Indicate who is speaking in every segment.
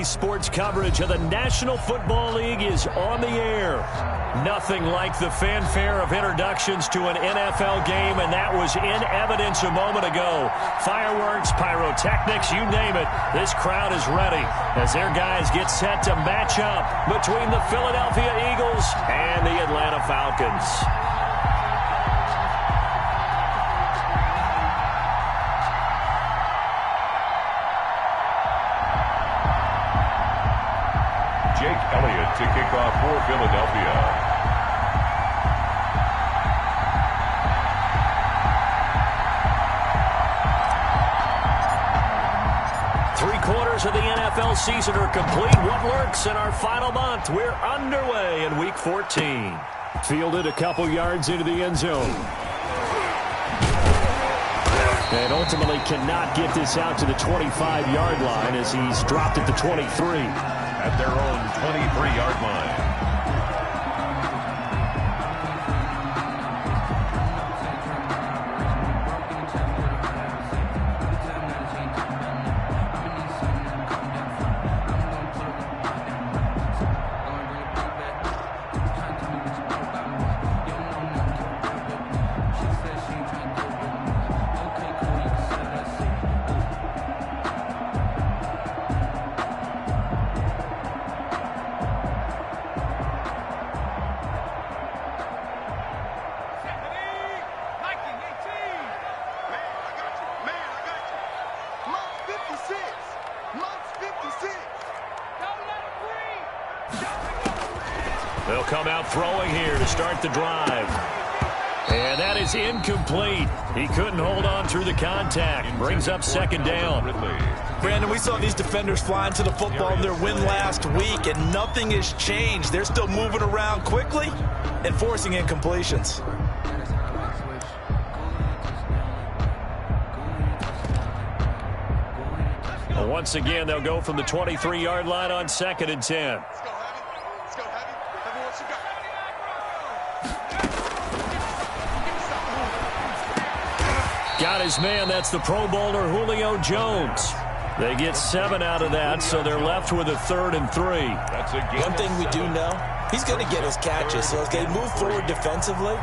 Speaker 1: sports coverage of the National Football League is on the air. Nothing like the fanfare of introductions to an NFL game, and that was in evidence a moment ago. Fireworks, pyrotechnics, you name it. This crowd is ready as their guys get set to match up between the Philadelphia Eagles and the Atlanta Falcons.
Speaker 2: To kick off for Philadelphia.
Speaker 1: Three-quarters of the NFL season are complete. What lurks in our final month? We're underway in Week 14. Fielded a couple yards into the end zone. And ultimately cannot get this out to the 25-yard line as he's dropped at the 23.
Speaker 2: At their own 23-yard line.
Speaker 1: They'll come out throwing here to start the drive. And that is incomplete. He couldn't hold on through the contact. Brings up second down.
Speaker 3: Brandon, we saw these defenders flying to the football in their win last week, and nothing has changed. They're still moving around quickly and forcing incompletions.
Speaker 1: Well, once again, they'll go from the 23-yard line on 2nd and 10. Got his man. That's the Pro Bowler Julio Jones. They get 7 out of that, so they're left with a 3rd and 3.
Speaker 3: One thing we do know, he's going to get his catches. So as they move forward defensively,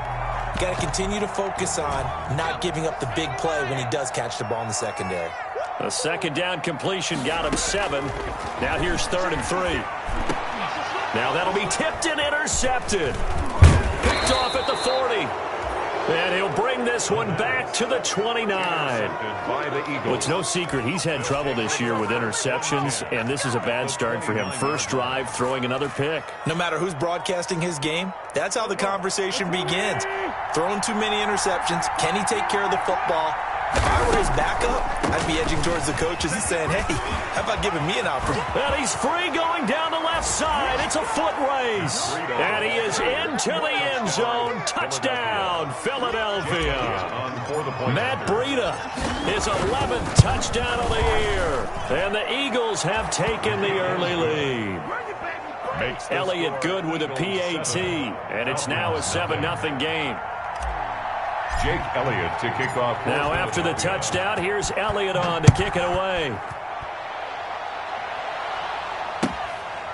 Speaker 3: got to continue to focus on not giving up the big play when he does catch the ball in the secondary.
Speaker 1: A second down completion got him 7. Now here's 3rd and 3. Now that'll be tipped and intercepted. Picked off at the 40. And he'll bring this one back to the 29. Well, it's no secret he's had trouble this year with interceptions, and this is a bad start for him. First drive, throwing another pick.
Speaker 3: No matter who's broadcasting his game, that's how the conversation begins. Throwing too many interceptions. Can he take care of the football? If I were his backup, I'd be edging towards the coaches and saying, hey, how about giving me an opportunity?
Speaker 1: And he's free going down the left side. It's a foot race. And he is into the end zone. Touchdown, Philadelphia. Matt Breida, his 11th touchdown of the year. And the Eagles have taken the early lead. Elliott good with a PAT. And it's now a 7-0 game.
Speaker 2: Jake Elliott to kick off.
Speaker 1: Now after the touchdown, here's Elliott on to kick it away.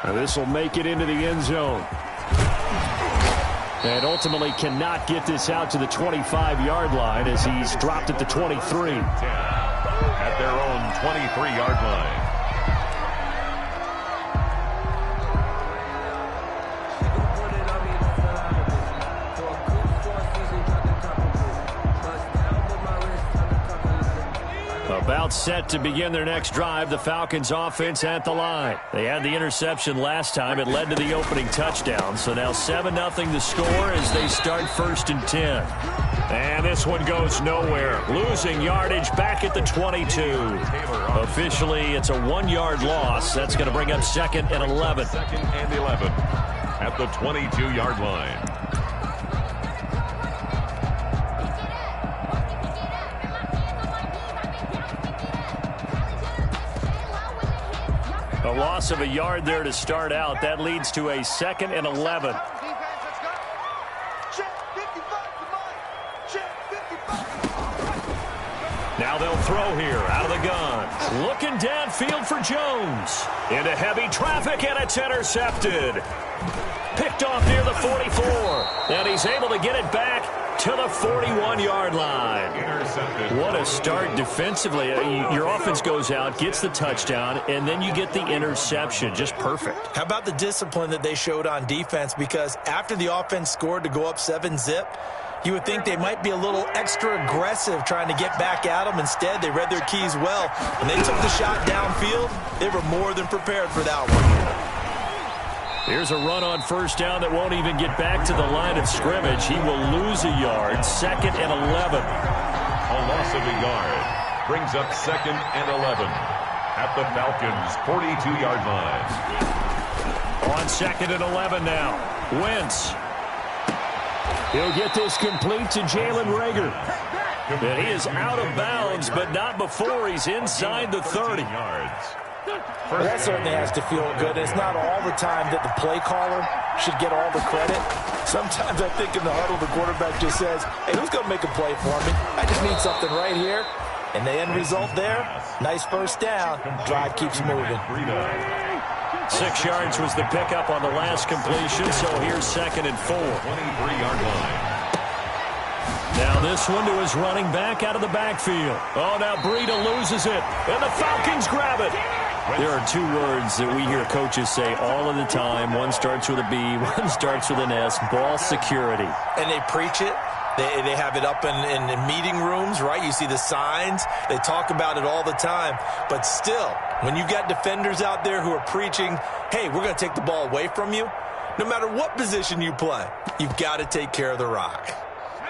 Speaker 1: Now this will make it into the end zone. And ultimately cannot get this out to the 25-yard line as he's dropped at the 23.
Speaker 2: At their own 23-yard line.
Speaker 1: About set to begin their next drive, the Falcons offense at the line. They had the interception last time. It led to the opening touchdown. So now 7-0 the score as they start 1st and 10. And this one goes nowhere. Losing yardage back at the 22. Officially, it's a 1-yard loss. That's going to bring up 2nd and 11.
Speaker 2: 2nd and 11 at the 22-yard line.
Speaker 1: A loss of a yard there to start out. That leads to a 2nd and 11. Now they'll throw here out of the gun. Looking downfield for Jones. Into heavy traffic, and it's intercepted. Picked off near the 44. And he's able to get it back to the 41-yard line. What a start defensively. Your offense goes out, gets the touchdown, and then you get the interception. Just perfect.
Speaker 3: How about the discipline that they showed on defense? Because after the offense scored to go up 7-zip, you would think they might be a little extra aggressive trying to get back at them. Instead, they read their keys well. When they took the shot downfield, they were more than prepared for that one.
Speaker 1: Here's a run on first down that won't even get back to the line of scrimmage. He will lose a yard. 2nd and 11.
Speaker 2: A loss of a yard brings up 2nd and 11 at the Falcons' 42-yard line.
Speaker 1: On 2nd and 11 now. Wentz. He'll get this complete to Jalen Reagor. And he is out of bounds, but not before he's inside the 30.
Speaker 3: Well, that certainly has to feel good. It's not all the time that the play caller should get all the credit. Sometimes I think in the huddle, the quarterback just says, hey, who's going to make a play for me? I just need something right here. And the end result there, nice first down. Drive keeps moving.
Speaker 1: 6 yards was the pickup on the last completion, so here's 2nd and 4.
Speaker 2: 23-yard line.
Speaker 1: Now this one to his running back out of the backfield. Oh, now Breida loses it, and the Falcons grab it. There are 2 words that we hear coaches say all of the time. One starts with a B, one starts with an S, ball security.
Speaker 3: And they preach it. They have it up in meeting rooms, right? You see the signs. They talk about it all the time. But still, when you've got defenders out there who are preaching, hey, we're going to take the ball away from you, no matter what position you play, you've got to take care of the rock.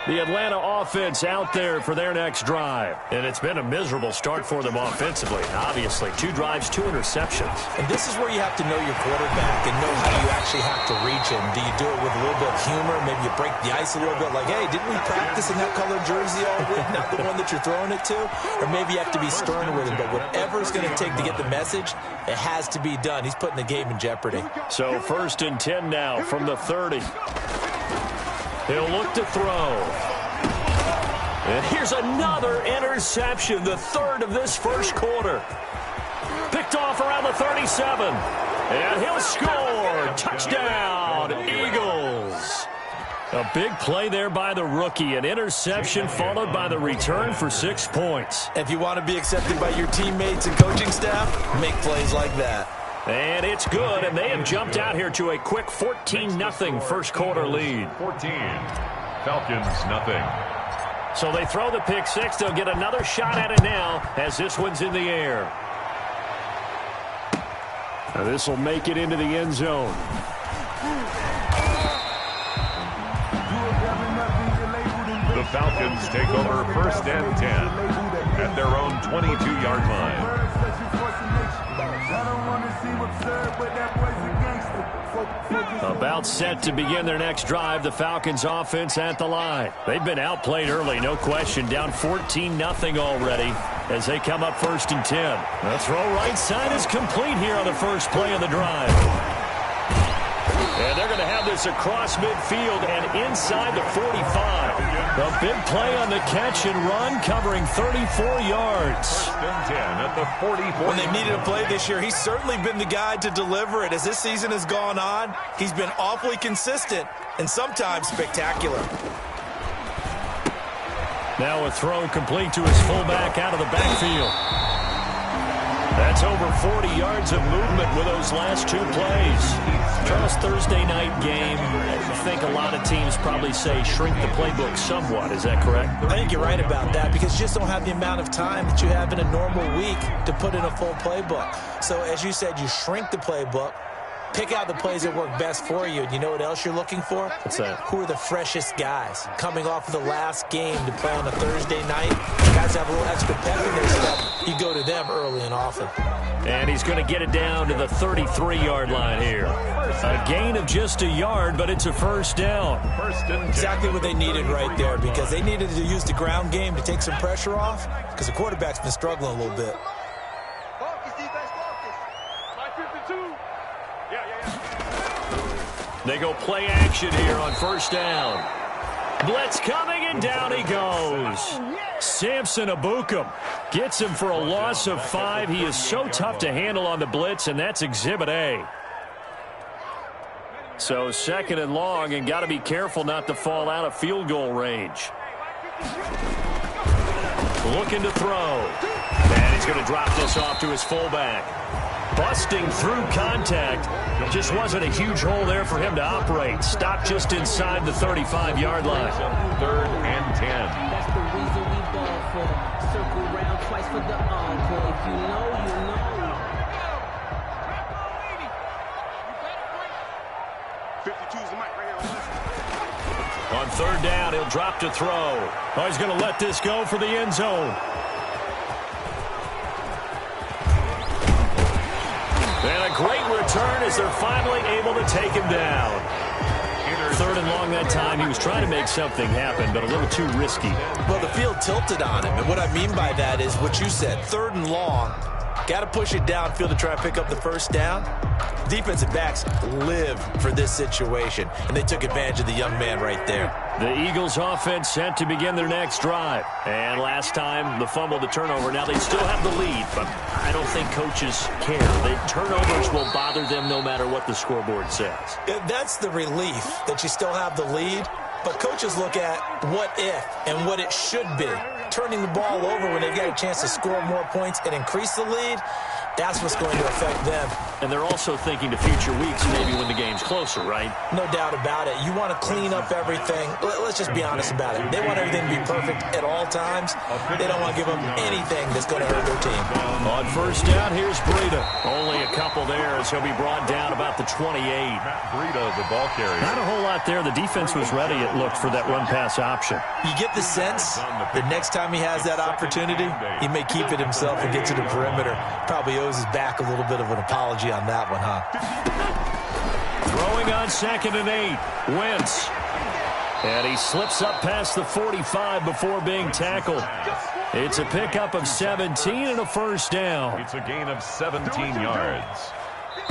Speaker 1: The Atlanta offense out there for their next drive. And it's been a miserable start for them offensively. Obviously, 2 drives, 2 interceptions.
Speaker 3: And this is where you have to know your quarterback and know how you actually have to reach him. Do you do it with a little bit of humor? Maybe you break the ice a little bit like, hey, didn't we practice in that colored jersey all week? Not the one that you're throwing it to? Or maybe you have to be stern with him. But whatever it's going to take to get the message, it has to be done. He's putting the game in jeopardy.
Speaker 1: So 1st and 10 now from the 30. He'll look to throw. And here's another interception, the 3rd of this first quarter. Picked off around the 37. And he'll score. Touchdown, Eagles. A big play there by the rookie. An interception followed by the return for 6 points.
Speaker 3: If you want to be accepted by your teammates and coaching staff, make plays like that.
Speaker 1: And it's good, and they have jumped out here to a quick 14-0 first quarter lead.
Speaker 2: 14. Falcons, nothing.
Speaker 1: So they throw the pick 6. They'll get another shot at it now as this one's in the air. Now this will make it into the end zone.
Speaker 2: The Falcons take over 1st and 10 at their own 22-yard line.
Speaker 1: About set to begin their next drive, the Falcons offense at the line. They've been outplayed early, no question. Down 14-0 already as they come up 1st and 10. The throw right side is complete here on the first play of the drive. And they're going to have this across midfield and inside the 45. A big play on the catch and run, covering 34 yards.
Speaker 2: 10 at the 44.
Speaker 3: When they've needed a play this year, he's certainly been the guy to deliver it. As this season has gone on, he's been awfully consistent and sometimes spectacular.
Speaker 1: Now a throw complete to his fullback out of the backfield. That's over 40 yards of movement with those last 2 plays. Charles, Thursday night game, I think a lot of teams probably say shrink the playbook somewhat. Is that correct?
Speaker 3: I think you're right about that because you just don't have the amount of time that you have in a normal week to put in a full playbook. So as you said, you shrink the playbook, pick out the plays that work best for you. And you know what else you're looking for?
Speaker 1: What's that?
Speaker 3: Who are the freshest guys coming off of the last game to play on a Thursday night? Guys have a little extra pep in their step. You go to them early and often.
Speaker 1: And he's going to get it down to the 33-yard line here. A gain of just a yard, but it's a first down.
Speaker 3: Exactly what they needed right there because they needed to use the ground game to take some pressure off because the quarterback's been struggling a little bit.
Speaker 1: They go play action here on first down. Blitz coming, and down he goes. Samson Abukum gets him for a loss of 5. He is so tough to handle on the blitz, and that's Exhibit A. So 2nd and long, and got to be careful not to fall out of field goal range. Looking to throw. And he's going to drop this off to his fullback. Busting through contact. Just wasn't a huge hole there for him to operate. Stopped just inside the 35-yard line.
Speaker 2: 3rd and 10.
Speaker 4: That's the reason we ball for. Circle round twice for the encore. If you know, you know.
Speaker 1: On 3rd down, he'll drop to throw. Oh, he's going to let this go for the end zone. And a great return as they're finally able to take him down. 3rd and long that time. He was trying to make something happen, but a little too risky.
Speaker 3: Well, the field tilted on him, and what I mean by that is what you said. 3rd and long, got to push it downfield to try and pick up the 1st down. Defensive backs live for this situation, and they took advantage of the young man right there.
Speaker 1: The Eagles offense set to begin their next drive. And last time, the fumble, the turnover. Now they still have the lead, but I don't think coaches care. The turnovers will bother them no matter what the scoreboard says.
Speaker 3: That's the relief that you still have the lead, but coaches look at what if and what it should be. Turning the ball over when they've got a chance to score more points and increase the lead, that's what's going to affect them.
Speaker 1: And they're also thinking to future weeks, maybe when the game's closer, right?
Speaker 3: No doubt about it. You want to clean up everything. Let's just be honest about it. They want everything to be perfect at all times. They don't want to give them anything that's going to hurt their team.
Speaker 1: On 1st down, here's Breida. Only a couple there as he'll be brought down about the 28.
Speaker 2: Breida, the ball carrier.
Speaker 1: Not a whole lot there. The defense was ready, it looked, for that run-pass option.
Speaker 3: You get the sense the next time he has that opportunity, he may keep it himself and get to the perimeter. Probably owes his back a little bit of an apology on that one, huh?
Speaker 1: Throwing on 2nd and 8. Wentz. And he slips up past the 45 before being tackled. It's a pickup of 17 and a 1st down.
Speaker 2: It's a gain of 17 yards.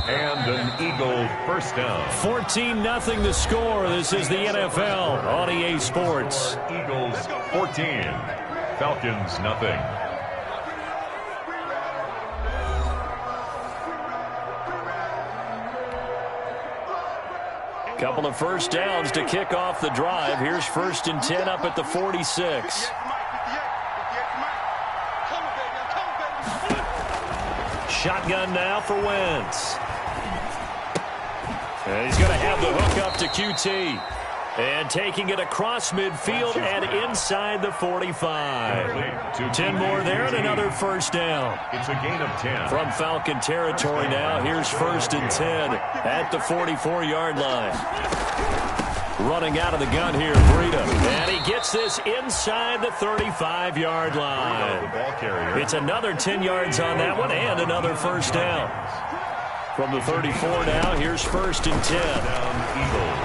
Speaker 2: And an Eagle 1st down.
Speaker 1: 14-0 the score. This is the NFL on EA Sports.
Speaker 2: Eagles 14. Falcons nothing.
Speaker 1: Couple of 1st downs to kick off the drive. Here's 1st and 10 up at the 46. Shotgun now for Wentz. And he's going to have the hook up to QT. And taking it across midfield and inside the 45. 10 more there and another 1st down.
Speaker 2: It's a gain of 10.
Speaker 1: From Falcon territory now, here's 1st and 10 at the 44-yard line. Running out of the gun here, Breida. And he gets this inside the 35-yard line. It's another 10 yards on that one and another 1st down. From the 34 now, here's 1st and 10.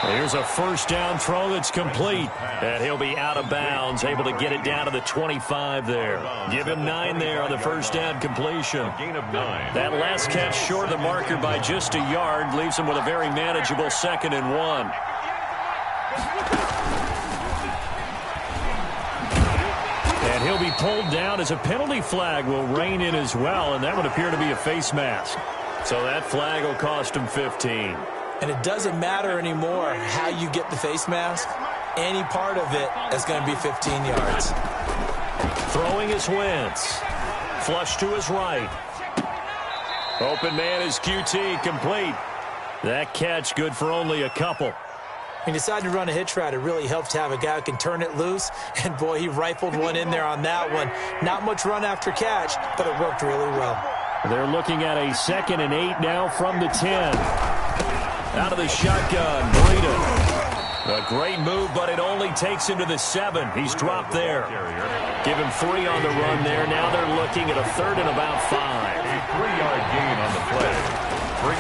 Speaker 1: Here's a 1st down throw that's complete. And he'll be out of bounds, able to get it down to the 25 there. Give him 9 there on the 1st down completion.
Speaker 2: Gain of 9.
Speaker 1: That last catch short of the marker by just a yard leaves him with a very manageable 2nd and 1. And he'll be pulled down as a penalty flag will rein in as well, and that would appear to be a face mask. So that flag will cost him 15.
Speaker 3: And it doesn't matter anymore how you get the face mask. Any part of it is going to be 15 yards.
Speaker 1: Throwing is Wentz. Flush to his right. Open man is QT, complete. That catch good for only a couple.
Speaker 3: When you decide to run a hitch route, it really helps to have a guy who can turn it loose. And, boy, he rifled one in there on that one. Not much run after catch, but it worked really well.
Speaker 1: They're looking at a 2nd and 8 now from the 10. Out of the shotgun, Breida. A great move, but it only takes him to the 7. He's dropped there. Give him 3 on the run there. Now they're looking at a 3rd and about 5.
Speaker 2: A 3-yard gain on the play.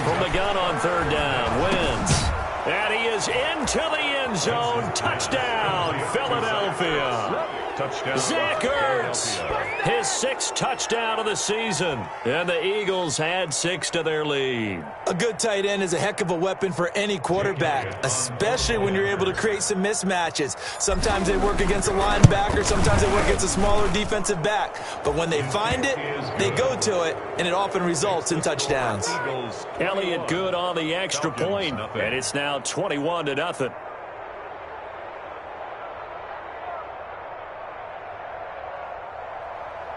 Speaker 1: From the gun on 3rd down, Wentz. And he is into the end zone. Touchdown, Philadelphia.
Speaker 2: Touchdown.
Speaker 1: Zach Ertz, his 6th touchdown of the season. And the Eagles add 6 to their lead.
Speaker 3: A good tight end is a heck of a weapon for any quarterback, especially when you're able to create some mismatches. Sometimes they work against a linebacker, sometimes they work against a smaller defensive back. But when they find it, they go to it, and it often results in touchdowns.
Speaker 1: Elliott good on the extra point, and it's now 21-0.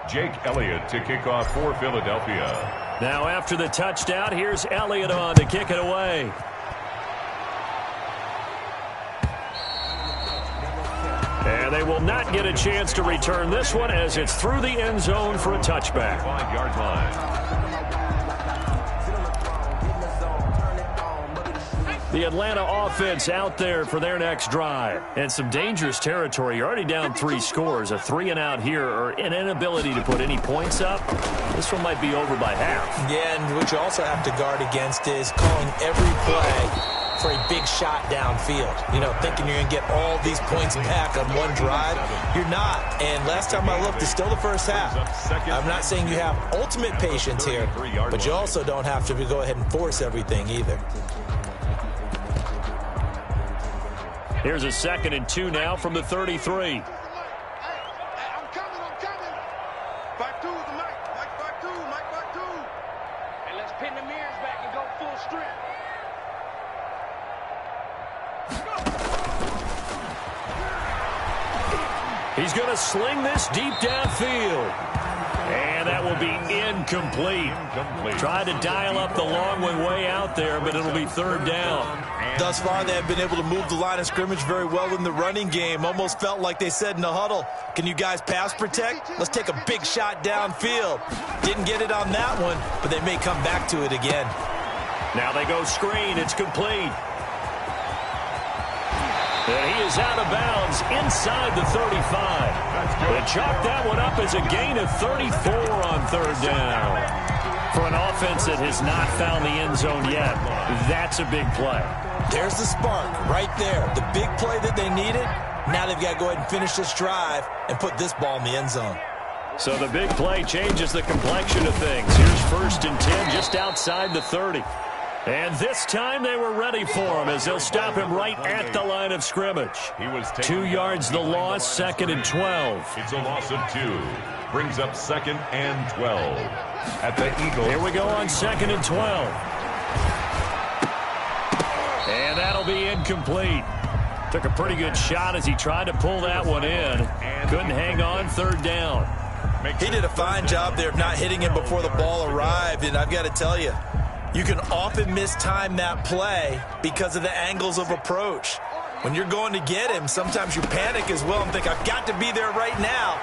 Speaker 2: Jake Elliott to kick off for Philadelphia.
Speaker 1: Now after the touchdown, here's Elliott on to kick it away. And they will not get a chance to return this one as it's through the end zone for a touchback.
Speaker 2: 5-yard line.
Speaker 1: The Atlanta offense out there for their next drive. And some dangerous territory. You're already down 3 scores. A 3-and-out here or an inability to put any points up. This one might be over by half.
Speaker 3: Yeah, and what you also have to guard against is calling every play for a big shot downfield. You know, thinking you're going to get all these points back on one drive. You're not. And last time I looked, it's still the first half. I'm not saying you have ultimate patience here, but you also don't have to go ahead and force everything either.
Speaker 1: Here's a 2nd and 2 now from the 33.
Speaker 5: I'm coming. Back two, the Mike. Back two. And let's pin the mirrors back and go full strength.
Speaker 1: He's going to sling this deep downfield. And that will be incomplete. Tried to dial up the long way out there, but it'll be 3rd down.
Speaker 3: Thus far, they have been able to move the line of scrimmage very well in the running game. Almost felt like they said in the huddle, can you guys pass protect? Let's take a big shot downfield. Didn't get it on that one, but they may come back to it again.
Speaker 1: Now they go screen. It's complete. And he is out of bounds inside the 35. They chalk that one up as a gain of 34 on 3rd down. For an offense that has not found the end zone yet, that's a big play.
Speaker 3: There's the spark right there. The big play that they needed. Now they've got to go ahead and finish this drive and put this ball in the end zone.
Speaker 1: So the big play changes the complexion of things. Here's 1st and 10 just outside the 30. And this time they were ready for him as they'll stop him right at the line of scrimmage. 2 yards the loss, 2nd and 12.
Speaker 2: It's a loss of 2. Brings up 2nd and 12. At the Eagles.
Speaker 1: Here we go on 2nd and 12. And that'll be incomplete. Took a pretty good shot as he tried to pull that one in. Couldn't hang on, 3rd down.
Speaker 3: He did a fine job there of not hitting him before the ball arrived, and I've got to tell you, you can often mistime that play because of the angles of approach. When you're going to get him, sometimes you panic as well and think, I've got to be there right now.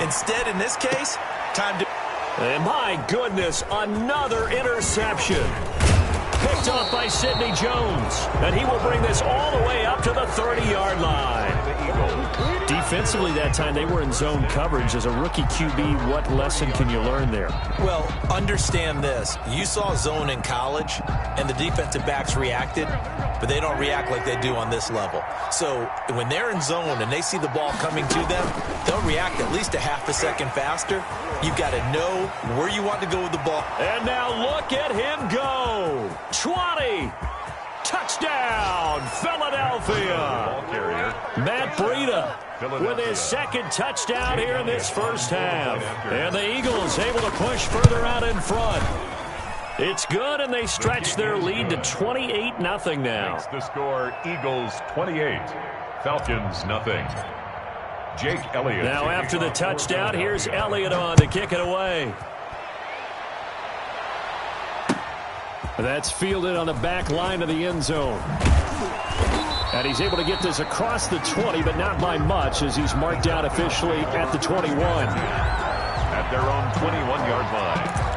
Speaker 3: Instead, in this case, time to...
Speaker 1: And my goodness, another interception. Picked off by Sidney Jones. And he will bring this all the way up to the 30-yard line. Defensively that time, they were in zone coverage. As a rookie QB, what lesson can you learn there?
Speaker 3: Well, understand this. You saw zone in college, and the defensive backs reacted, but they don't react like they do on this level. So when they're in zone and they see the ball coming to them, they'll react at least a half a second faster. You've got to know where you want to go with the ball.
Speaker 1: And now look at him go. 20. Touchdown, Philadelphia. Matt Breida with his 2nd touchdown here in this first half. And the Eagles able to push further out in front. It's good, and they stretch their lead to 28-0 now.
Speaker 2: Makes the score Eagles 28, Falcons nothing. Jake Elliott.
Speaker 1: Now after the touchdown, here's Elliott on to kick it away. That's fielded on the back line of the end zone. And he's able to get this across the 20, but not by much, as he's marked out officially at the 21.
Speaker 2: At their own 21-yard line.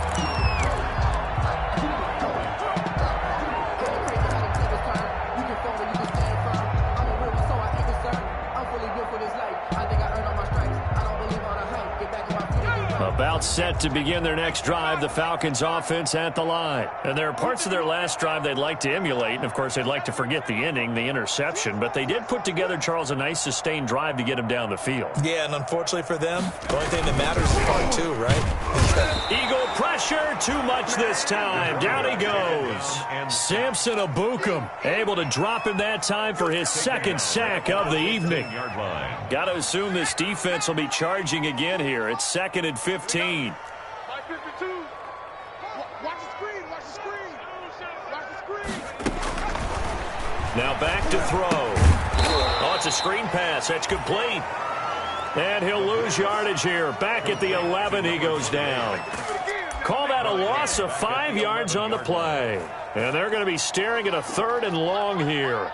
Speaker 1: A About set to begin their next drive, the Falcons offense at the line. And there are parts of their last drive they'd like to emulate, and of course they'd like to forget the ending, the interception, but they did put together, Charles, a nice sustained drive to get them down the field.
Speaker 3: Yeah, and unfortunately for them, the only thing that matters is part two, right?
Speaker 1: Eagle pressure, too much this time. Down he goes. Samson Abukum able to drop him that time for his second sack of the evening. Got to assume this defense will be charging again here. It's 2nd and 15.
Speaker 5: 52. Watch the screen. Watch the screen. Watch the screen.
Speaker 1: Now back to throw. Oh, it's a screen pass. That's complete. And he'll lose yardage here. Back at the 11, he goes down. Call that a loss of 5 yards on the play. And they're going to be staring at a 3rd and long here.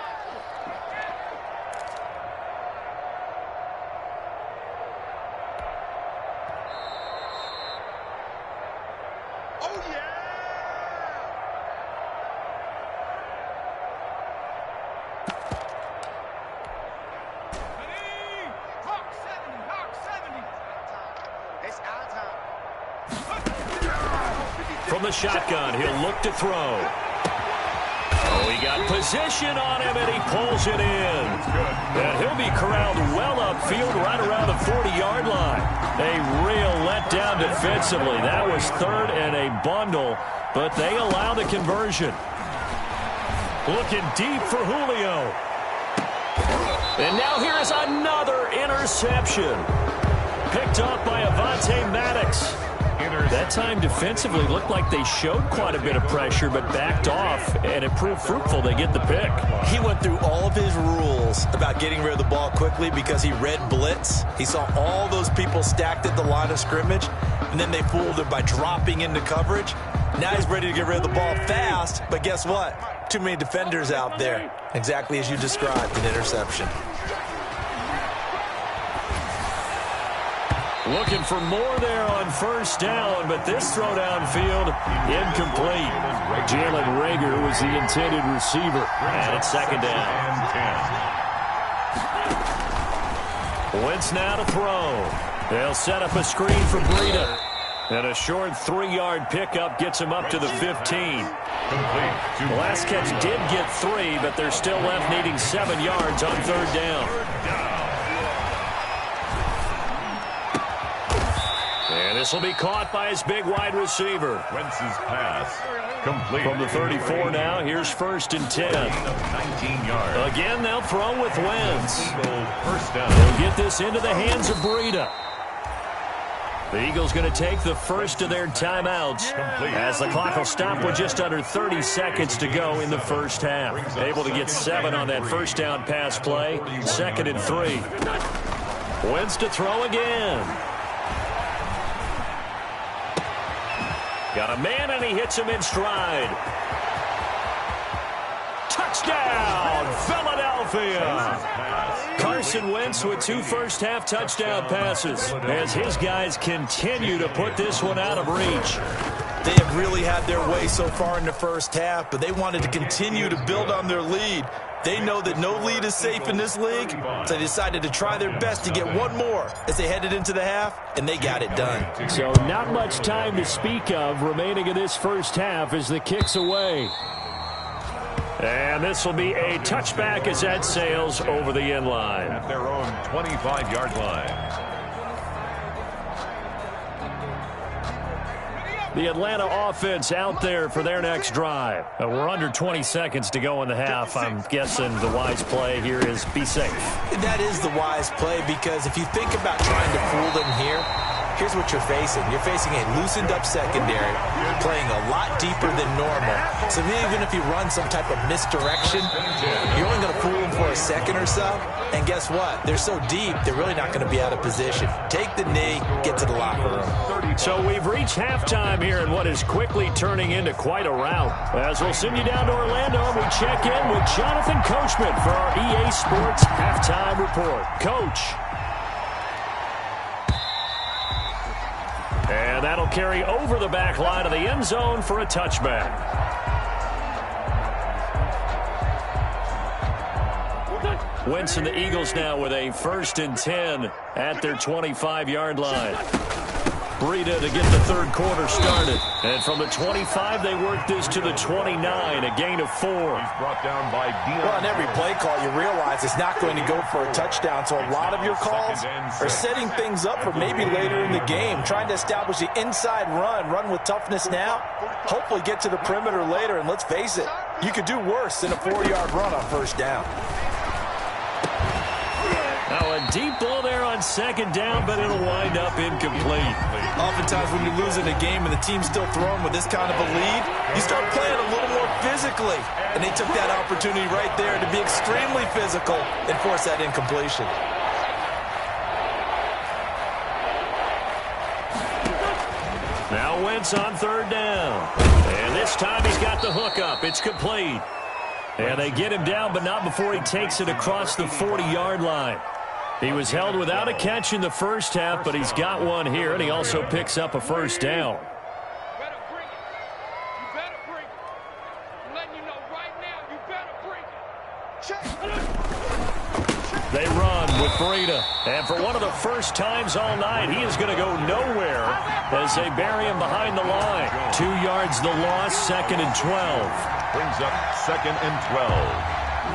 Speaker 1: From the shotgun, he'll look to throw. Oh, he got position on him, and he pulls it in. And he'll be corralled well upfield right around the 40-yard line. A real letdown defensively. That was 3rd and a bundle, but they allow the conversion. Looking deep for Julio. And now here's another interception. Picked up by Avonte Maddox. That time defensively looked like they showed quite a bit of pressure but backed off, and it proved fruitful. They get the pick.
Speaker 3: He went through all of his rules about getting rid of the ball quickly because he read blitz. He saw all those people stacked at the line of scrimmage, and then they fooled him by dropping into coverage. Now he's ready to get rid of the ball fast, but guess what? Too many defenders out there. Exactly as you described, an interception.
Speaker 1: Looking for more there on 1st down, but this throw downfield incomplete. Jalen Reagor was the intended receiver, and it's 2nd down. Wentz now to throw. They'll set up a screen for Breida. And a short 3-yard pickup gets him up to the 15. The last catch did get 3, but they're still left needing 7 yards on 3rd down. And this will be caught by his big wide receiver.
Speaker 2: Wentz's pass complete.
Speaker 1: From the 34 now, here's 1st and 10.
Speaker 2: 19 yards.
Speaker 1: Again, they'll throw with Wentz.
Speaker 2: First down.
Speaker 1: They'll get this into the hands of Breida. The Eagles going to take the first of their timeouts as the clock will stop with just under 30 seconds to go in the first half. Able to get 7 on that first down pass play. 2nd and 3. Wentz to throw again. Got a man, and he hits him in stride. Touchdown, Philadelphia! Carson Wentz with 2 first-half touchdown passes as his guys continue to put this one out of reach.
Speaker 3: They have really had their way so far in the first half, but they wanted to continue to build on their lead. They know that no lead is safe in this league, so they decided to try their best to get one more as they headed into the half, and they got it done.
Speaker 1: So not much time to speak of remaining in this first half as the kick's away. And this will be a touchback as that sails over the end line.
Speaker 2: At their own 25-yard line.
Speaker 1: The Atlanta offense out there for their next drive. We're under 20 seconds to go in the half. I'm guessing the wise play here is be safe.
Speaker 3: That is the wise play because if you think about trying to fool them here, here's what you're facing. You're facing a loosened-up secondary, playing a lot deeper than normal. So even if you run some type of misdirection, you're only going to fool them for a second or so. And guess what? They're so deep, they're really not going to be out of position. Take the knee, get to the locker room.
Speaker 1: So we've reached halftime here in what is quickly turning into quite a rout. As we'll send you down to Orlando, we check in with Jonathan Coachman for our EA Sports Halftime Report. Coach. And that'll carry over the back line of the end zone for a touchback. Wentz and the Eagles now with a 1st and 10 at their 25-yard line. Breida to get the third quarter started. And from the 25, they work this to the 29, a gain of 4.
Speaker 2: He's brought down by Dion.
Speaker 3: Well, on every play call, you realize it's not going to go for a touchdown, so a lot of your calls are setting things up for maybe later in the game, trying to establish the inside run with toughness now, hopefully get to the perimeter later, and let's face it, you could do worse than a 4-yard run on first down.
Speaker 1: Now a deep ball there on second down, but it'll wind up incomplete.
Speaker 3: Oftentimes when you're losing a game and the team's still throwing with this kind of a lead, you start playing a little more physically. And they took that opportunity right there to be extremely physical and force that incompletion.
Speaker 1: Now Wentz on third down. And this time he's got the hook up. It's complete. And they get him down, but not before he takes it across the 40-yard line. He was held without a catch in the first half, but he's got one here, and he also picks up a first down.
Speaker 5: You better bring it. You better bring it. I'm letting you know right now, you better bring it.
Speaker 1: They run with Breida. And for one of the first times all night, he is going to go nowhere as they bury him behind the line. 2 yards the loss, 2nd and 12.
Speaker 2: Brings up 2nd and 12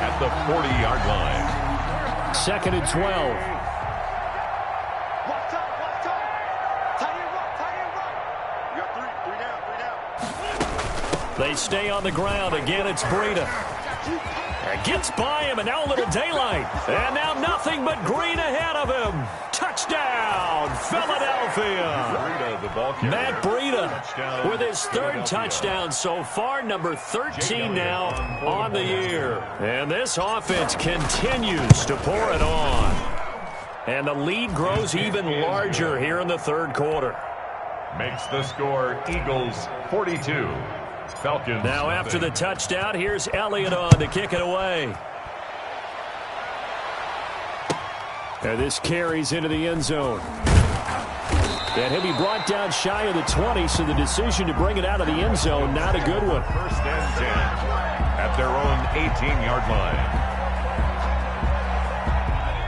Speaker 2: at the 40-yard line.
Speaker 1: 2nd and 12.
Speaker 5: Walk time, walk time. Tight end run. You got three down.
Speaker 1: They stay on the ground. Again, it's Breida. Gets by him, and now a little daylight. And now nothing but green ahead of him. Touchdown, Philadelphia. Matt Breida with his third touchdown so far, number 13 now on the year. And this offense continues to pour it on. And the lead grows even larger here in the third quarter.
Speaker 2: Makes the score Eagles 42. Falcons.
Speaker 1: Now after the touchdown, here's Elliott on to kick it away. And this carries into the end zone. And he'll be brought down shy of the 20, so the decision to bring it out of the end zone, not a good one.
Speaker 2: 1st and 10 at their own 18-yard line.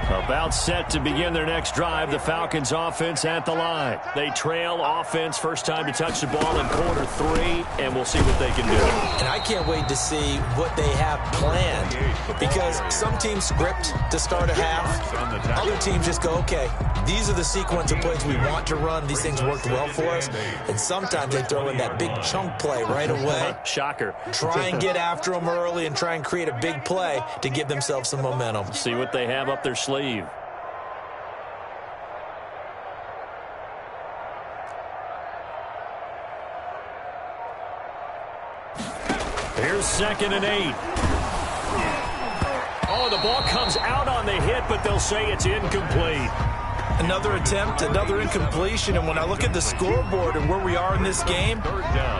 Speaker 1: About set to begin their next drive, the Falcons offense at the line. They trail offense, first time to touch the ball in quarter 3, and we'll see what they can do.
Speaker 3: And I can't wait to see what they have planned, because some teams script to start a half. Other teams just go, okay, these are the sequence of plays we want to run. These things worked well for us. And sometimes they throw in that big chunk play right away.
Speaker 1: Shocker.
Speaker 3: Try and get after them early and try and create a big play to give themselves some momentum.
Speaker 1: See what they have up their sleeve. Here's 2nd and 8. Oh, the ball comes out on the hit, but they'll say it's incomplete.
Speaker 3: Another attempt, another incompletion, and when I look at the scoreboard and where we are in this game,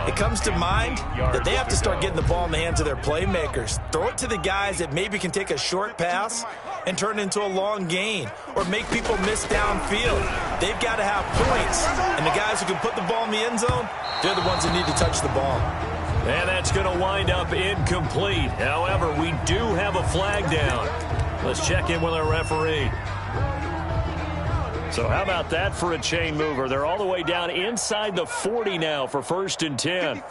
Speaker 3: it comes to mind that they have to start getting the ball in the hands of their playmakers. Throw it to the guys that maybe can take a short pass and turn it into a long gain or make people miss downfield. They've got to have points, and the guys who can put the ball in the end zone, they're the ones that need to touch the ball.
Speaker 1: And that's going to wind up incomplete. However, we do have a flag down. Let's check in with our referee. So how about that for a chain mover? They're all the way down inside the 40 now for 1st and 10.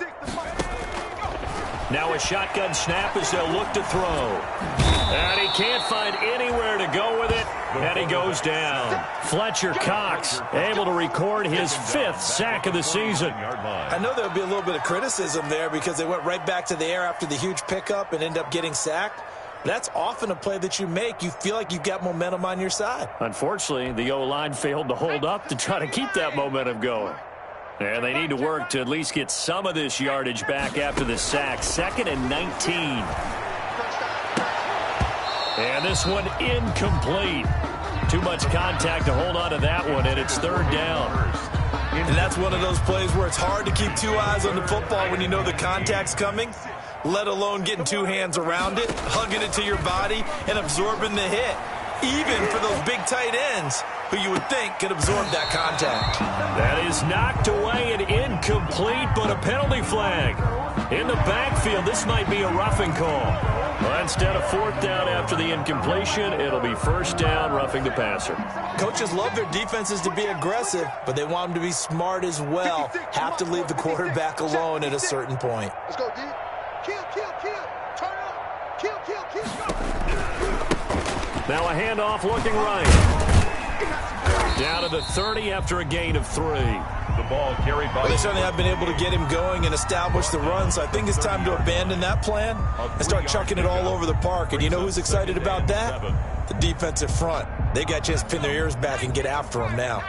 Speaker 1: Now a shotgun snap as they'll look to throw. And he can't find anywhere to go with it, and he goes down. Fletcher Cox able to record his 5th sack of the season.
Speaker 3: I know there'll be a little bit of criticism there because they went right back to the air after the huge pickup and end up getting sacked. That's often a play that you make. You feel like you've got momentum on your side.
Speaker 1: Unfortunately, the O-line failed to hold up to try to keep that momentum going. And they need to work to at least get some of this yardage back after the sack. 2nd and 19. And this one incomplete. Too much contact to hold on to that one, and it's 3rd down.
Speaker 3: And that's one of those plays where it's hard to keep 2 eyes on the football when you know the contact's coming, let alone getting 2 hands around it, hugging it to your body, and absorbing the hit. Even for those big tight ends who you would think could absorb that contact.
Speaker 1: That is knocked away and incomplete, but a penalty flag. In the backfield, this might be a roughing call. Well, instead of fourth down after the incompletion, it'll be first down, roughing the passer.
Speaker 3: Coaches love their defenses to be aggressive, but they want them to be smart as well. Have to leave the quarterback alone at a certain point.
Speaker 5: Let's go, D. Kill, kill, kill. Turn it up. Kill, kill, kill.
Speaker 1: Now a handoff looking right. Down to the 30 after a gain of 3.
Speaker 2: The ball carried by...
Speaker 3: Well, they certainly have been able to get him going and establish the run, so I think it's time to abandon that plan and start chucking it all over the park. And you know who's excited about that? The defensive front. They got a chance to pin their ears back and get after him now.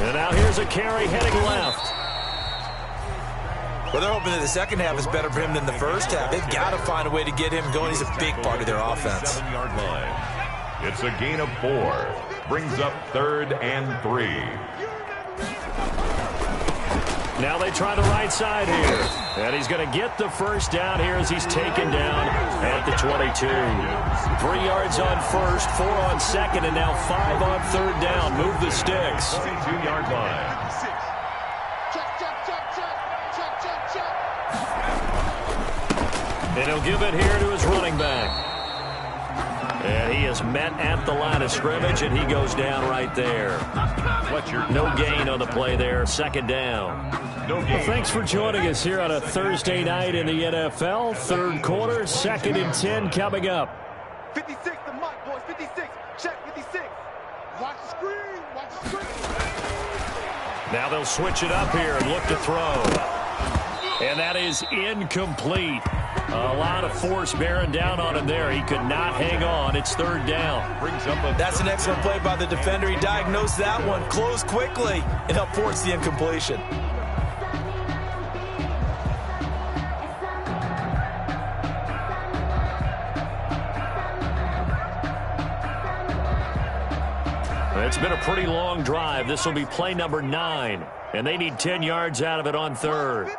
Speaker 1: And now here's a carry heading left.
Speaker 3: Well, they're hoping that the second half is better for him than the first half. They've got to find a way to get him going. He's a big part of their offense.
Speaker 2: 7-yard line. It's a gain of 4. Brings up 3rd and 3.
Speaker 1: Now they try the right side here. And he's going to get the first down here as he's taken down at the 22. 3 yards on first, 4 on second, and now 5 on third down. Move the sticks.
Speaker 2: 22-yard line.
Speaker 1: And he'll give it here to his running back. And he is met at the line of scrimmage, and he goes down right there. No gain on the play there. Second down.
Speaker 2: Well,
Speaker 1: thanks for joining us here on a Thursday night in the NFL. Third quarter, 2nd and 10 coming up.
Speaker 5: 56, the mic, boys. 56. Check 56. Watch the screen. Watch the screen.
Speaker 1: Now they'll switch it up here and look to throw. And that is incomplete. A lot of force bearing down on him there. He could not hang on. It's third down.
Speaker 3: That's an excellent play by the defender. He diagnosed that one, closed quickly, and helped force the incompletion.
Speaker 1: It's been a pretty long drive. This will be play number 9. And they need 10 yards out of it on third.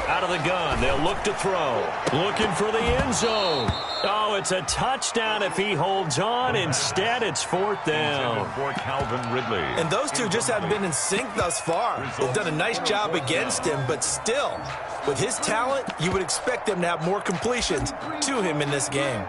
Speaker 1: Out of the gun, they'll look to throw. Looking for the end zone. Oh, it's a touchdown if he holds on. Instead, it's fourth down.
Speaker 2: For Calvin Ridley.
Speaker 3: And those two just haven't been in sync thus far. They've done a nice job against him, but still, with his talent, you would expect them to have more completions to him in this game.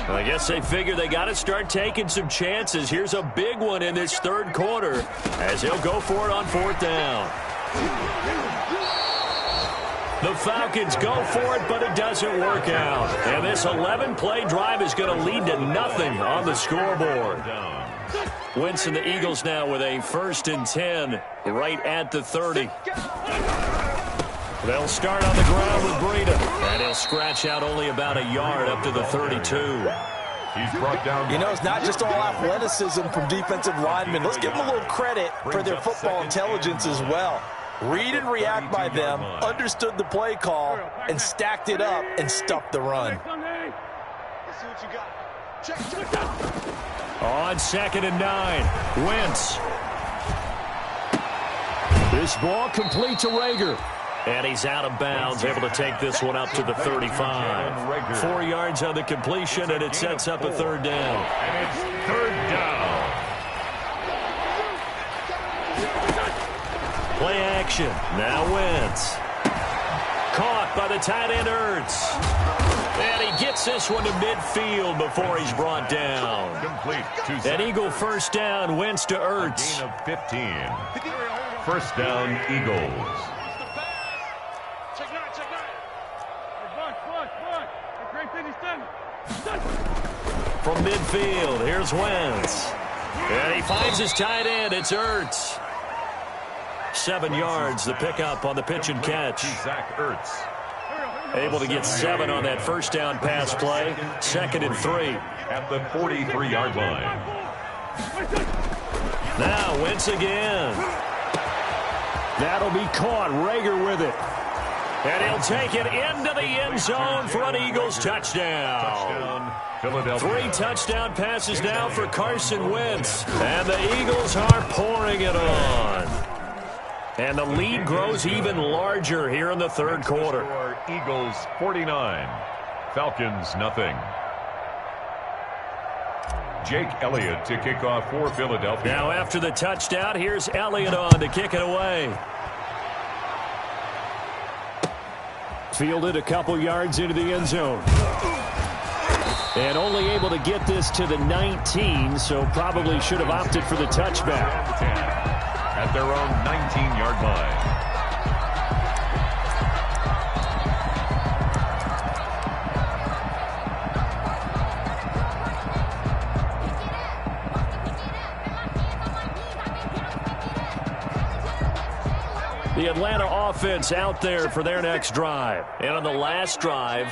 Speaker 1: I guess they figure they got to start taking some chances. Here's a big one in this third quarter as he'll go for it on fourth down. The Falcons go for it, but it doesn't work out. And this 11-play drive is going to lead to nothing on the scoreboard. Wentz and the Eagles now with a 1st and 10 right at the 30. They'll start on the ground with Breida, and he'll scratch out only about a yard up to the 32.
Speaker 2: He's brought down.
Speaker 3: You know, it's not just all athleticism from defensive linemen. Let's give them a little credit for their football intelligence as well. Read and react by them, understood the play call, and stacked it up and stuffed the run.
Speaker 5: Let's see what you got. Check.
Speaker 1: On 2nd and 9, Wentz. This ball complete to Rager. And he's out of bounds, able to take this one up to the 35. 4 yards on the completion, and it sets up a third down.
Speaker 2: And it's third down.
Speaker 1: Play action. Now Wentz. Caught by the tight end Ertz. And he gets this one to midfield before he's brought down.
Speaker 2: Complete.
Speaker 1: An Eagle first down, Wentz to Ertz.
Speaker 2: Gain of 15. First down, Eagles.
Speaker 1: From midfield, here's Wentz. And he finds his tight end. It's Ertz. 7 yards, the pickup on the pitch and catch.
Speaker 2: Zach Ertz.
Speaker 1: Able to get 7 on that first down pass play. 2nd and 3.
Speaker 2: At the 43-yard line.
Speaker 1: Now Wentz again. That'll be caught. Rager with it. And he'll take it into the end zone for an Eagles touchdown.
Speaker 2: Philadelphia.
Speaker 1: 3 touchdown passes now for Carson Wentz. And the Eagles are pouring it on. And the lead grows even larger here in the third quarter.
Speaker 2: Eagles 49, Falcons, nothing. Jake Elliott to kick off for Philadelphia.
Speaker 1: Now after the touchdown, here's Elliott on to kick it away. Fielded a couple yards into the end zone. And only able to get this to the 19, so probably should have opted for the touchback.
Speaker 2: At their own 19-yard line.
Speaker 1: The Atlanta offense out there for their next drive. And on the last drive,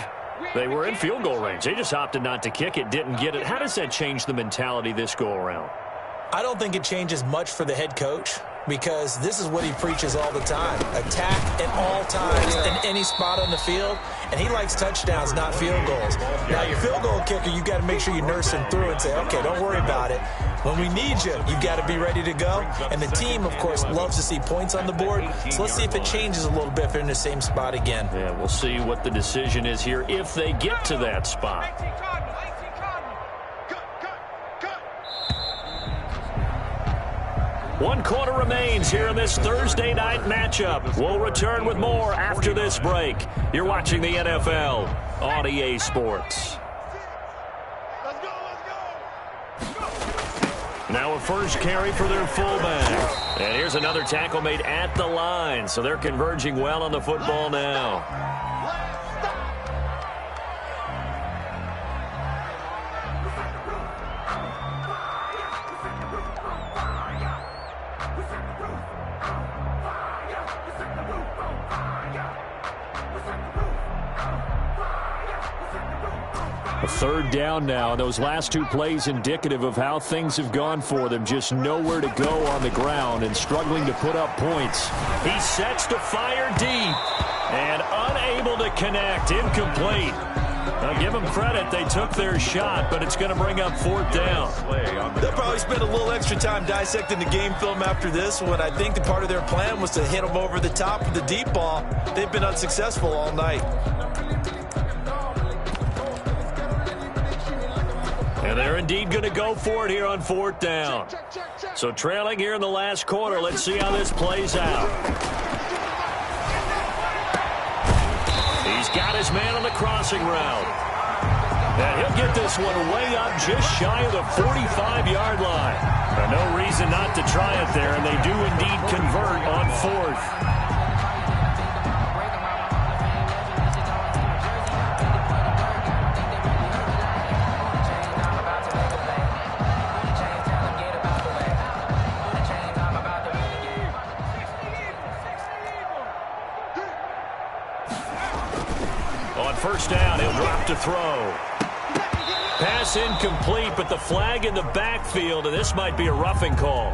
Speaker 1: they were in field goal range. They just opted not to kick it, didn't get it. How does that change the mentality this go-around?
Speaker 3: I don't think it changes much for the head coach because this is what he preaches all the time. Attack at all times in any spot on the field, and he likes touchdowns, not field goals. Now, your field goal kicker, you got to make sure you nurse him through and say, okay, don't worry about it. When we need you, you got to be ready to go. And the team, of course, loves to see points on the board. So let's see if it changes a little bit if they're in the same spot again.
Speaker 1: Yeah, we'll see what the decision is here if they get to that spot. One quarter remains here in this Thursday night matchup. We'll return with more after this break. You're watching the NFL on EA Sports. Now a first carry for their fullback. And here's another tackle made at the line. So they're converging well on the football now. A third down now, and those last two plays indicative of how things have gone for them. Just nowhere to go on the ground and struggling to put up points. He sets to fire deep and unable to connect. Incomplete. Now give them credit. They took their shot, but it's going to bring up fourth down.
Speaker 3: They'll probably spend a little extra time dissecting the game film after this one. I think the part of their plan was to hit them over the top with the deep ball. They've been unsuccessful all night.
Speaker 1: And they're indeed going to go for it here on fourth down. So trailing here in the last quarter. Let's see how this plays out. He's got his man on the crossing route. And he'll get this one way up just shy of the 45-yard line. And no reason not to try it there, and they do indeed convert on fourth. First down, he'll drop to throw. Pass incomplete, but the flag in the backfield, and this might be a roughing call.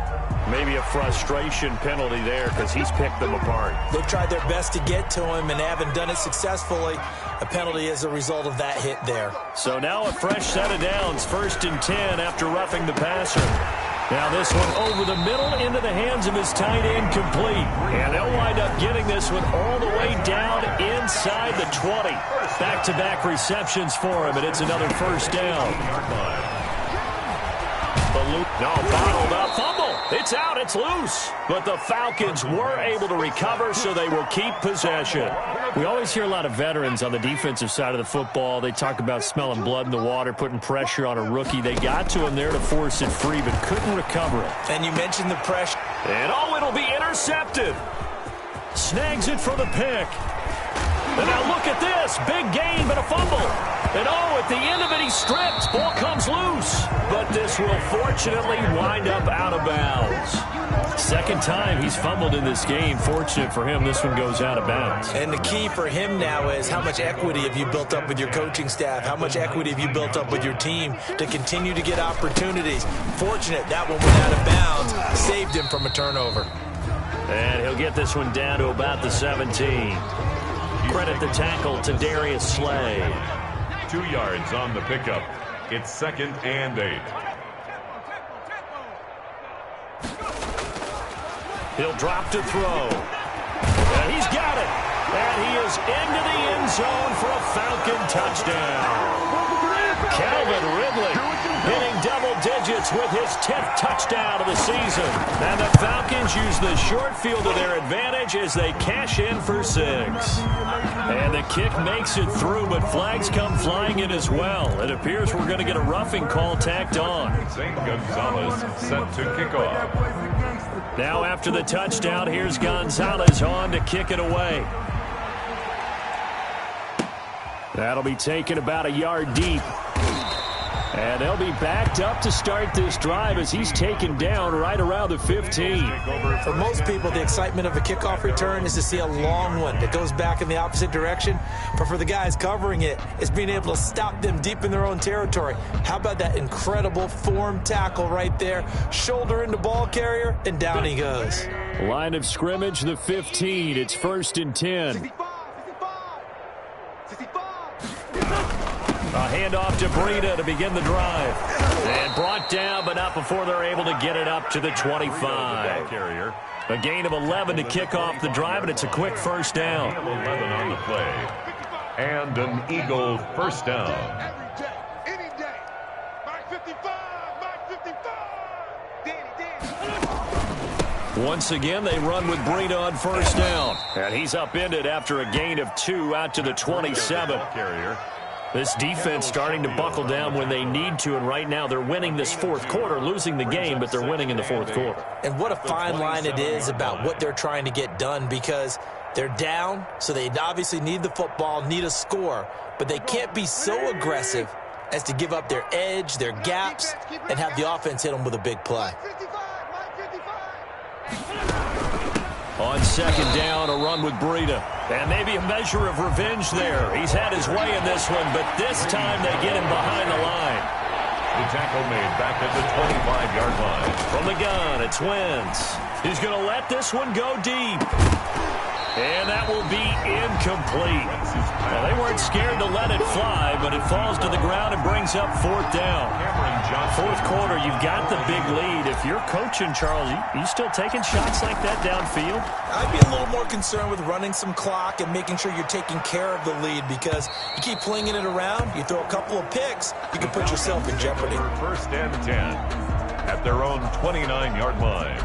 Speaker 1: Maybe a frustration penalty there because he's picked them apart.
Speaker 3: They've tried their best to get to him and haven't done it successfully. A penalty as a result of that hit there.
Speaker 1: So now a fresh set of downs, 1st and 10 after roughing the passer. Now this one over the middle into the hands of his tight end complete. And they'll wind up getting this one all the way down inside the 20. Back-to-back receptions for him, and it's another first down. Bottled up. Fumble. It's out. It's loose. But the Falcons were able to recover, so they will keep possession. We always hear a lot of veterans on the defensive side of the football. They talk about smelling blood in the water, putting pressure on a rookie. They got to him there to force it free, but couldn't recover it.
Speaker 3: And you mentioned the pressure.
Speaker 1: And it'll be intercepted. Snags it for the pick. And now look at this. Big gain, but a fumble. And at the end of it, he stripped. Ball comes loose. But this will fortunately wind up out of bounds. Second time he's fumbled in this game. Fortunate for him, this one goes out of bounds.
Speaker 3: And the key for him now is how much equity have you built up with your coaching staff? How much equity have you built up with your team to continue to get opportunities? Fortunate that one went out of bounds. Saved him from a turnover.
Speaker 1: And he'll get this one down to about the 17. Credit the tackle to Darius Slay.
Speaker 2: 2 yards on the pickup. It's 2nd and 8.
Speaker 1: He'll drop to throw. And he's got it. And he is into the end zone for a Falcon touchdown. Calvin Ridley hitting double digits with his 10th touchdown of the season. And the Falcons use the short field to their advantage as they cash in for 6. And the kick makes it through, but flags come flying in as well. It appears we're going to get a roughing call tacked on.
Speaker 2: St. Gonzalez set to kick off.
Speaker 1: Now after the touchdown, here's Gonzalez on to kick it away. That'll be taken about a yard deep. And they'll be backed up to start this drive as he's taken down right around the 15.
Speaker 3: For most people, the excitement of a kickoff return is to see a long one that goes back in the opposite direction. But for the guys covering it, it's being able to stop them deep in their own territory. How about that incredible form tackle right there? Shoulder into ball carrier, and down he goes.
Speaker 1: Line of scrimmage, the 15. It's 1st and 10. A handoff to Breida to begin the drive. And brought down, but not before they're able to get it up to the 25. A gain of 11 to kick off the drive, and it's a quick first down.
Speaker 2: 11 on the play. And an Eagle first down.
Speaker 5: Every day, any day. Mark 55, Mark 55. Danny.
Speaker 1: Once again, they run with Breida on first down. And he's upended after a gain of 2 out to the 27. This defense starting to buckle down when they need to, and right now they're winning this fourth quarter, losing the game, but they're winning in the fourth quarter.
Speaker 3: And what a fine line it is about what they're trying to get done, because they're down, so they obviously need the football, need a score, but they can't be so aggressive as to give up their edge, their gaps, and have the offense hit them with a big play.
Speaker 1: On second down, a run with Breida. And maybe a measure of revenge there. He's had his way in this one, but this time they get him behind the line.
Speaker 2: The tackle made back at the 25-yard line.
Speaker 1: From the gun, it's Wentz. He's going to let this one go deep. And that will be incomplete. Well, they weren't scared to let it fly, but it falls to the ground and brings up 4th down. Fourth quarter, you've got the big lead. If you're coaching, Charles, you still taking shots like that downfield?
Speaker 3: I'd be a little more concerned with running some clock and making sure you're taking care of the lead, because you keep flinging it around, you throw a couple of picks, you can put yourself in jeopardy.
Speaker 2: 1st and 10 at their own 29-yard line.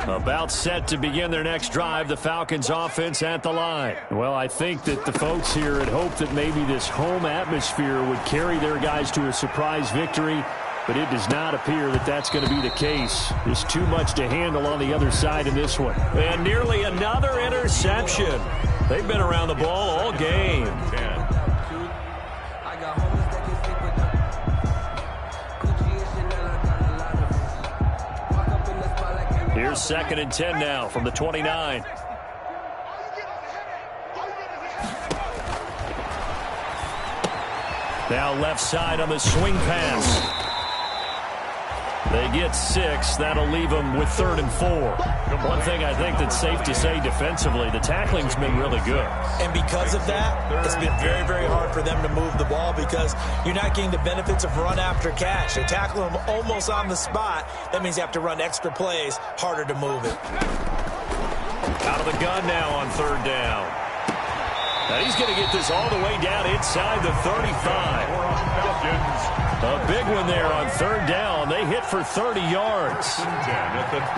Speaker 1: About set to begin their next drive, the Falcons offense at the line. Well, I think that the folks here had hoped that maybe this home atmosphere would carry their guys to a surprise victory, but it does not appear that that's going to be the case. There's too much to handle on the other side in this one. And nearly another interception. They've been around the ball all game. Here's 2nd and 10 now from the 29. Now left side on the swing pass. They get 6. That'll leave them with 3rd and 4. One thing I think that's safe to say defensively, the tackling's been really good.
Speaker 3: And because of that, it's been very, very hard for them to move the ball, because you're not getting the benefits of run after catch. They're tackling them almost on the spot. That means you have to run extra plays, harder to move it.
Speaker 1: Out of the gun now on 3rd down. Now he's going to get this all the way down inside the 35. A big one there on 3rd down. They hit for 30 yards.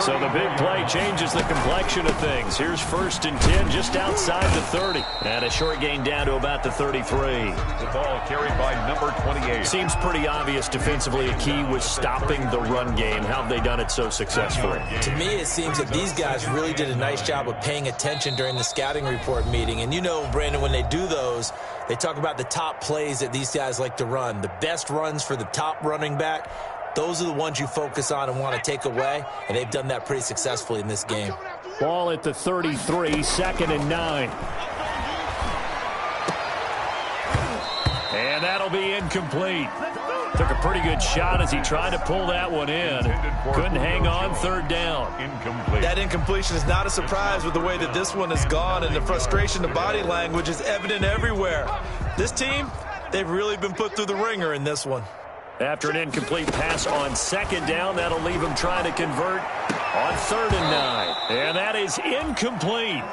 Speaker 1: So the big play changes the complexion of things. Here's 1st and 10 just outside the 30. And a short gain down to about the 33.
Speaker 2: The ball carried by number 28.
Speaker 1: Seems pretty obvious defensively a key was stopping the run game. How have they done it so successfully?
Speaker 3: To me, it seems that these guys really did a nice job of paying attention during the scouting report meeting. And you know, Brandon, when they do those, they talk about the top plays that these guys like to run. The best runs for the top running back, those are the ones you focus on and want to take away, and they've done that pretty successfully in this game.
Speaker 1: Ball at the 33, 2nd and 9. And that'll be incomplete. Took a pretty good shot as he tried to pull that one in. Couldn't hang on, 3rd down.
Speaker 2: Incomplete.
Speaker 3: That incompletion is not a surprise with the way that this one has gone, and the frustration, the body language is evident everywhere. This team, they've really been put through the ringer in this one.
Speaker 1: After an incomplete pass on second down, that'll leave him trying to convert on 3rd and 9. And that is incomplete.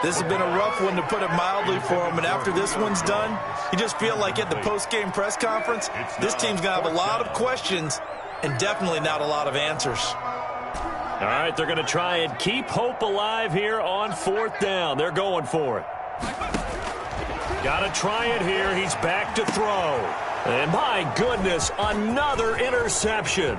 Speaker 3: This has been a rough one, to put it mildly, for him. And after this one's done, you just feel like at the post-game press conference, this team's going to have a lot of questions and definitely not a lot of answers.
Speaker 1: All right, they're going to try and keep hope alive here on 4th down. They're going for it. Got to try it here. He's back to throw. And my goodness, another interception.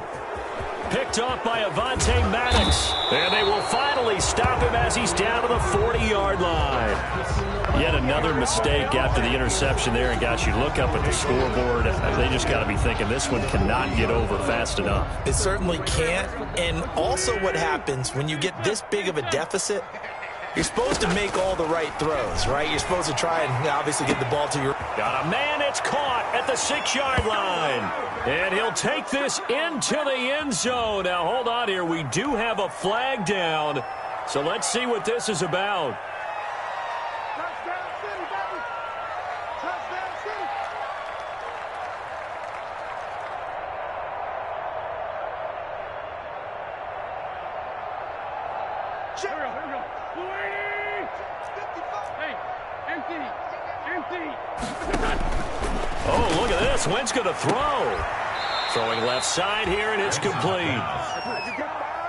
Speaker 1: Picked off by Avonte Maddox. And they will finally stop him as he's down to the 40-yard line. Yet another mistake after the interception there. And, gosh, you look up at the scoreboard, they just got to be thinking this one cannot get over fast enough.
Speaker 3: It certainly can't. And also what happens when you get this big of a deficit, you're supposed to make all the right throws, right? You're supposed to try and obviously get the ball to your...
Speaker 1: Got a man, it's caught at the 6-yard line. And he'll take this into the end zone. Now, hold on here. We do have a flag down. So let's see what this is about.
Speaker 5: Touchdown City, baby. Touchdown City. Check. Here we go. Hey, empty.
Speaker 1: Oh, look at this. Wentz going to throw. Throwing left side here, and it's complete.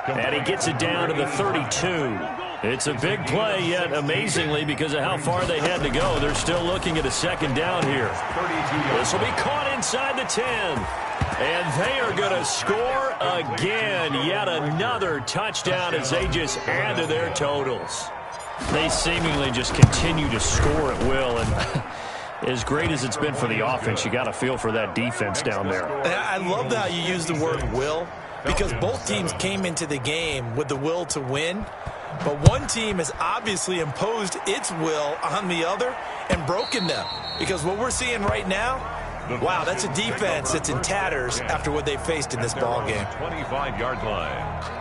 Speaker 1: And he gets it down to the 32. It's a big play, yet amazingly, because of how far they had to go, they're still looking at a 2nd down here. This will be caught inside the 10. And they are going to score again. Yet another touchdown as they just add to their totals. They seemingly just continue to score at will. And as great as it's been for the offense, you got to feel for that defense down there.
Speaker 3: I love how you use the word will, because both teams came into the game with the will to win. But one team has obviously imposed its will on the other and broken them. Because what we're seeing right now, wow, that's a defense that's in tatters after what they faced in this ball game.
Speaker 2: 25-yard line.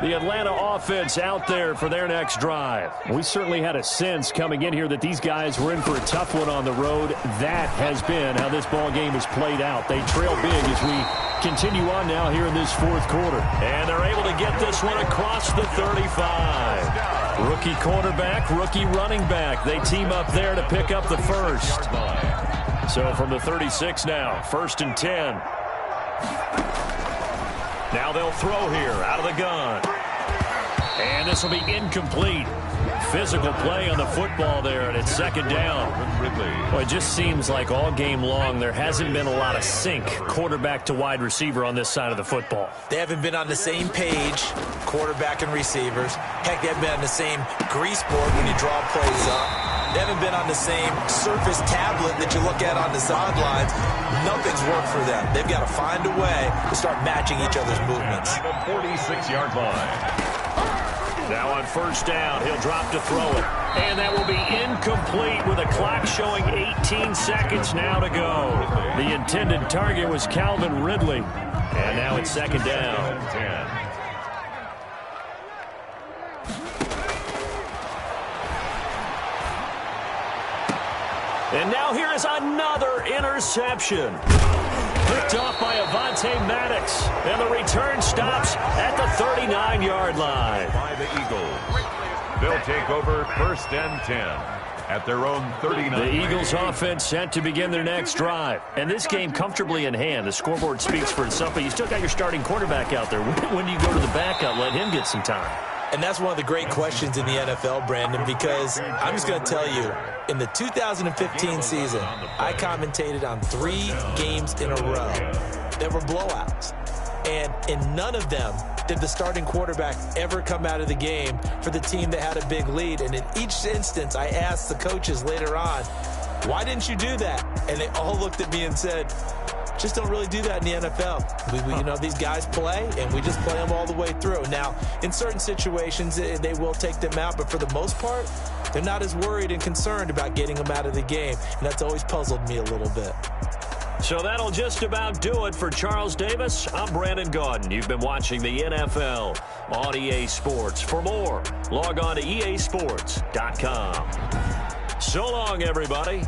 Speaker 1: The Atlanta offense out there for their next drive. We certainly had a sense coming in here that these guys were in for a tough one on the road. That has been how this ball game has played out. They trail big as we continue on now here in this 4th quarter. And they're able to get this one across the 35. Rookie quarterback, rookie running back. They team up there to pick up the first. So from the 36 now, 1st and 10. Now they'll throw here out of the gun. And this will be incomplete. Physical play on the football there, and it's 2nd down. Well, it just seems like all game long there hasn't been a lot of sync quarterback to wide receiver on this side of the football.
Speaker 3: They haven't been on the same page, quarterback and receivers. Heck, they haven't been on the same grease board when you draw plays up. They haven't been on the same surface tablet that you look at on the sidelines. Nothing's worked for them. They've got to find a way to start matching each other's movements.
Speaker 2: The 46-yard line.
Speaker 1: Now on 1st down, he'll drop to throw it. And that will be incomplete with a clock showing 18 seconds now to go. The intended target was Calvin Ridley. And now it's 2nd down.
Speaker 2: 10.
Speaker 1: And now here is another interception. Picked off by Avonte Maddox. And the return stops at the 39-yard line.
Speaker 2: By the Eagles. They'll take over 1st and 10 at their own 39.
Speaker 1: The Eagles offense set to begin their next drive. And this game comfortably in hand. The scoreboard speaks for itself, but you still got your starting quarterback out there. When do you go to the backup? Let him get some time.
Speaker 3: And that's one of the great questions in the NFL, Brandon, because I'm just going to tell you, in the 2015 season, I commentated on 3 games in a row that were blowouts. And in none of them did the starting quarterback ever come out of the game for the team that had a big lead. And in each instance, I asked the coaches later on, why didn't you do that? And they all looked at me and said, just don't really do that in the NFL. You know, these guys play, and we just play them all the way through. Now, in certain situations, they will take them out, but for the most part, they're not as worried and concerned about getting them out of the game, and that's always puzzled me a little bit.
Speaker 1: So that'll just about do it for Charles Davis. I'm Brandon Gaudin. You've been watching the NFL on EA Sports. For more, log on to easports.com. So long, everybody.